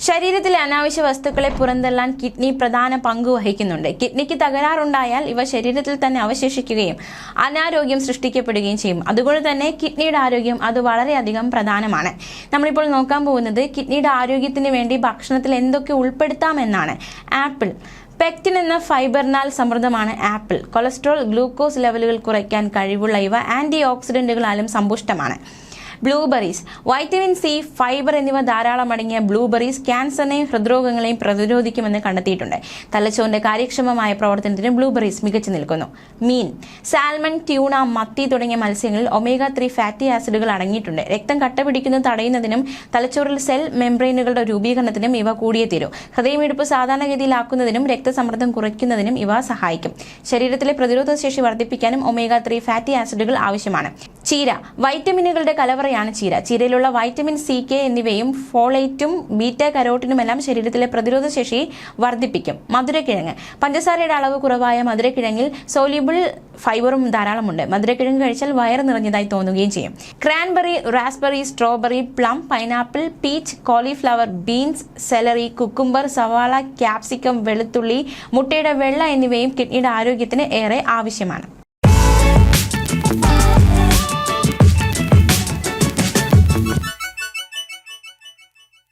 ശരീരത്തിലെ അനാവശ്യ വസ്തുക്കളെ പുറന്തള്ളാൻ കിഡ്നി പ്രധാന പങ്ക് വഹിക്കുന്നുണ്ട്. കിഡ്നിക്ക് തകരാറുണ്ടായാൽ ഇവ ശരീരത്തിൽ തന്നെ അവശേഷിക്കുകയും അനാരോഗ്യം സൃഷ്ടിക്കപ്പെടുകയും ചെയ്യും. അതുകൊണ്ട് തന്നെ കിഡ്നിയുടെ ആരോഗ്യം അത് വളരെയധികം പ്രധാനമാണ്. നമ്മളിപ്പോൾ നോക്കാൻ പോകുന്നത് കിഡ്നിയുടെ ആരോഗ്യത്തിന് വേണ്ടി ഭക്ഷണത്തിൽ എന്തൊക്കെ ഉൾപ്പെടുത്താമെന്നാണ്. ആപ്പിൾ. പെക്റ്റിൻ എന്ന ഫൈബറിനാൽ സമൃദ്ധമാണ് ആപ്പിൾ. കൊളസ്ട്രോൾ, ഗ്ലൂക്കോസ് ലെവലുകൾ കുറയ്ക്കാൻ കഴിവുള്ള ഇവ ആന്റി ഓക്സിഡന്റുകളാലും സമ്പുഷ്ടമാണ്. ബ്ലൂബെറീസ്. വൈറ്റമിൻ സി, ഫൈബർ എന്നിവ ധാരാളം അടങ്ങിയ ബ്ലൂബെറീസ് ക്യാൻസറിനെയും ഹൃദ്രോഗങ്ങളെയും പ്രതിരോധിക്കുമെന്ന് കണ്ടെത്തിയിട്ടുണ്ട്. തലച്ചോറിന്റെ കാര്യക്ഷമമായ പ്രവർത്തനത്തിന് ബ്ലൂബെറീസ് മികച്ചു നിൽക്കുന്നു. മീൻ. സാൽമൺ, ട്യൂണ, മത്തി തുടങ്ങിയ മത്സ്യങ്ങളിൽ ഒമേഗ-3 ഫാറ്റി ആസിഡുകൾ അടങ്ങിയിട്ടുണ്ട്. രക്തം കട്ടപിടിക്കുന്നത് തടയുന്നതിനും തലച്ചോറിൽ സെൽ മെംബ്രെയിനുകളുടെ രൂപീകരണത്തിനും ഇവ കൂടിയേ തീരൂ. ഹൃദയമിടിപ്പ് സാധാരണഗതിയിലാക്കുന്നതിനും രക്തസമ്മർദ്ദം കുറയ്ക്കുന്നതിനും ഇവ സഹായിക്കും. ശരീരത്തിലെ പ്രതിരോധ ശേഷി വർദ്ധിപ്പിക്കാനും ഒമേഗ-3 ഫാറ്റി ആസിഡുകൾ ആവശ്യമാണ്. ചീര. വൈറ്റമിനുകളുടെ കലവറയാണ് ചീര. ചീരയിലുള്ള വൈറ്റമിൻ സി, കെ എന്നിവയും ഫോളേറ്റും ബീറ്റാ കരോട്ടിനുമെല്ലാം ശരീരത്തിലെ പ്രതിരോധ ശേഷി വർദ്ധിപ്പിക്കും. മധുരക്കിഴങ്ങ്. പഞ്ചസാരയുടെ അളവ് കുറവായ മധുരക്കിഴങ്ങിൽ സോല്യൂബിൾ ഫൈബറും ധാരാളമുണ്ട്. മധുരക്കിഴങ്ങ് കഴിച്ചാൽ വയറ് നിറഞ്ഞതായി തോന്നുകയും ചെയ്യും. Cranberry, raspberry, strawberry, plum, pineapple, peach, cauliflower, beans, celery, cucumber, സവാള, ക്യാപ്സിക്കം, വെളുത്തുള്ളി, മുട്ടയുടെ വെള്ള എന്നിവയും കിഡ്നിയുടെ ആരോഗ്യത്തിന് ഏറെ ആവശ്യമാണ്.